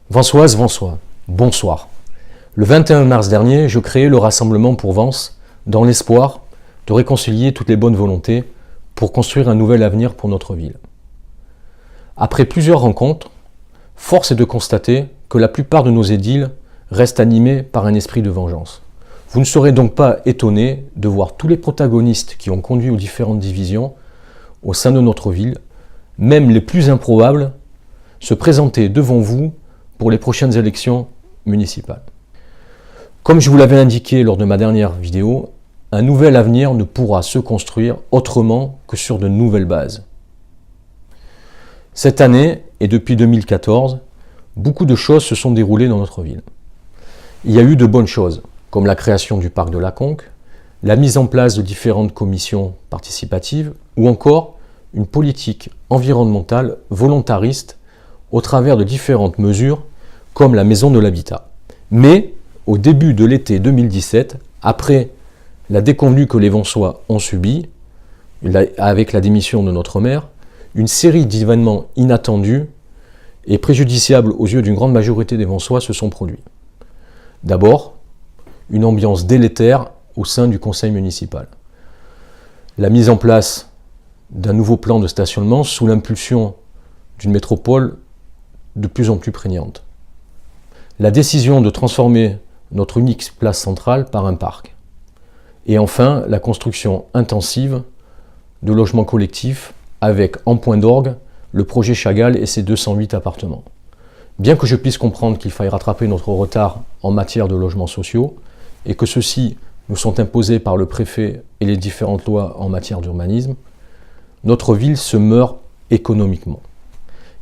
Vansoises, Vansois, bonsoir. Le 21 mars dernier, je créai le Rassemblement pour Vence dans l'espoir de réconcilier toutes les bonnes volontés pour construire un nouvel avenir pour notre ville. Après plusieurs rencontres, force est de constater que la plupart de nos édiles restent animés par un esprit de vengeance. Vous ne serez donc pas étonnés de voir tous les protagonistes qui ont conduit aux différentes divisions au sein de notre ville, même les plus improbables, se présenter devant vous pour les prochaines élections municipales. Comme je vous l'avais indiqué lors de ma dernière vidéo, un nouvel avenir ne pourra se construire autrement que sur de nouvelles bases. Cette année, et depuis 2014, beaucoup de choses se sont déroulées dans notre ville. Il y a eu de bonnes choses, comme la création du parc de la Conque, la mise en place de différentes commissions participatives, ou encore une politique environnementale volontariste au travers de différentes mesures, comme la maison de l'habitat. Mais, au début de l'été 2017, après la déconvenue que les Vansois ont subie, avec la démission de notre maire, une série d'événements inattendus et préjudiciables aux yeux d'une grande majorité des Vansois se sont produits. D'abord, une ambiance délétère au sein du conseil municipal. La mise en place d'un nouveau plan de stationnement sous l'impulsion d'une métropole de plus en plus prégnante. La décision de transformer notre unique place centrale par un parc. Et enfin, la construction intensive de logements collectifs avec en point d'orgue le projet Chagall et ses 208 appartements. Bien que je puisse comprendre qu'il faille rattraper notre retard en matière de logements sociaux et que ceux-ci nous sont imposés par le préfet et les différentes lois en matière d'urbanisme, notre ville se meurt économiquement.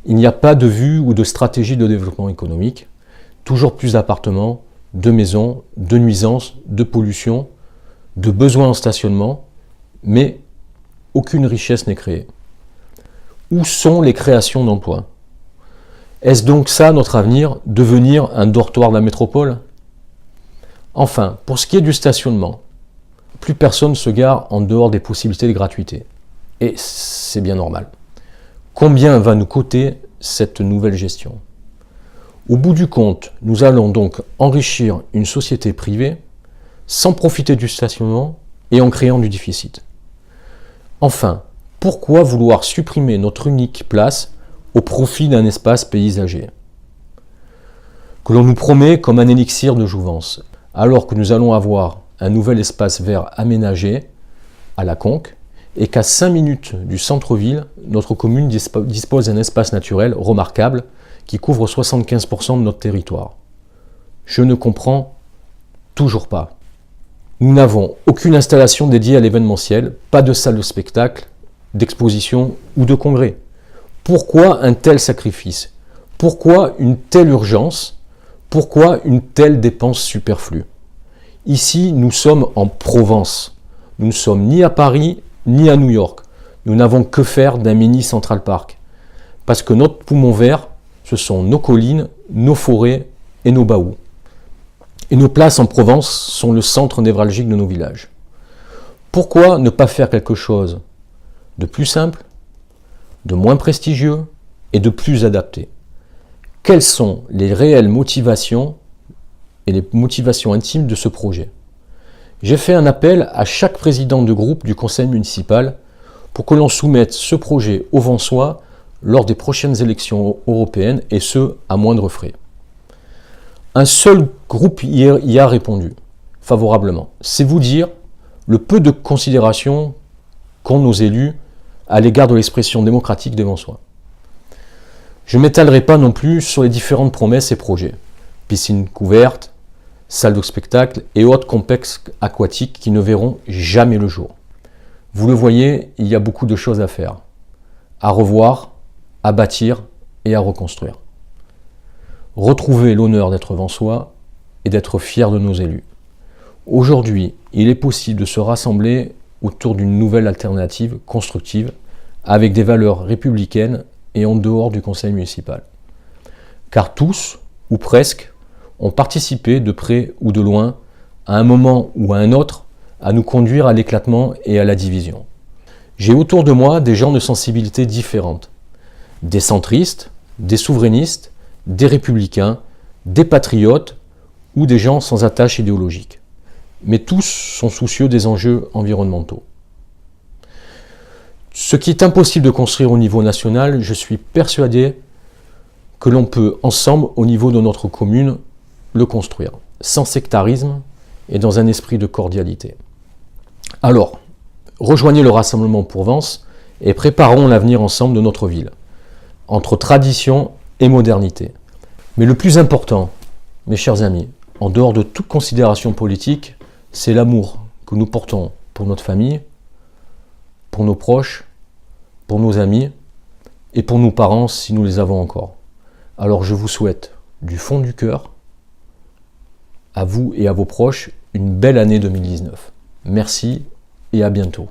Il n'y a pas de vue ou de stratégie de développement économique, toujours plus d'appartements, de maisons, de nuisances, de pollution, de besoins en stationnement, mais aucune richesse n'est créée. Où sont les créations d'emplois? Est-ce donc ça notre avenir, devenir un dortoir de la métropole? Enfin, pour ce qui est du stationnement, plus personne ne se gare en dehors des possibilités de gratuité. Et c'est bien normal. Combien va nous coûter cette nouvelle gestion? Au bout du compte, nous allons donc enrichir une société privée sans profiter du stationnement et en créant du déficit. Enfin, pourquoi vouloir supprimer notre unique place au profit d'un espace paysager que l'on nous promet comme un élixir de jouvence, alors que nous allons avoir un nouvel espace vert aménagé à la Conque et qu'à 5 minutes du centre-ville, notre commune dispose d'un espace naturel remarquable qui couvre 75% de notre territoire. Je ne comprends toujours pas. Nous n'avons aucune installation dédiée à l'événementiel, pas de salle de spectacle, d'exposition ou de congrès. Pourquoi un tel sacrifice? Pourquoi une telle urgence? Pourquoi une telle dépense superflue? Ici, nous sommes en Provence. Nous ne sommes ni à Paris, ni à New York. Nous n'avons que faire d'un mini Central Park. Parce que notre poumon vert, ce sont nos collines, nos forêts et nos baous. Et nos places en Provence sont le centre névralgique de nos villages. Pourquoi ne pas faire quelque chose de plus simple, de moins prestigieux et de plus adapté? Quelles sont les réelles motivations et les motivations intimes de ce projet? J'ai fait un appel à chaque président de groupe du conseil municipal pour que l'on soumette ce projet aux Vansois lors des prochaines élections européennes, et ce, à moindre frais. Un seul groupe y a répondu favorablement. C'est vous dire le peu de considération qu'ont nos élus à l'égard de l'expression démocratique des Vansois. Je ne m'étalerai pas non plus sur les différentes promesses et projets. Piscines couvertes, salles de spectacle et autres complexes aquatiques qui ne verront jamais le jour. Vous le voyez, il y a beaucoup de choses à faire, à revoir, à bâtir et à reconstruire. Retrouver l'honneur d'être Vansois et d'être fier de nos élus. Aujourd'hui, il est possible de se rassembler autour d'une nouvelle alternative constructive avec des valeurs républicaines et en dehors du conseil municipal. Car tous, ou presque, ont participé de près ou de loin, à un moment ou à un autre, à nous conduire à l'éclatement et à la division. J'ai autour de moi des gens de sensibilités différentes, des centristes, des souverainistes, des républicains, des patriotes ou des gens sans attache idéologique. Mais tous sont soucieux des enjeux environnementaux. Ce qui est impossible de construire au niveau national, je suis persuadé que l'on peut ensemble, au niveau de notre commune, le construire, sans sectarisme et dans un esprit de cordialité. Alors, rejoignez le Rassemblement pour Vence et préparons l'avenir ensemble de notre ville, entre tradition et modernité. Mais le plus important, mes chers amis, en dehors de toute considération politique, c'est l'amour que nous portons pour notre famille, pour nos proches, pour nos amis et pour nos parents si nous les avons encore. Alors je vous souhaite du fond du cœur, à vous et à vos proches, une belle année 2019. Merci et à bientôt.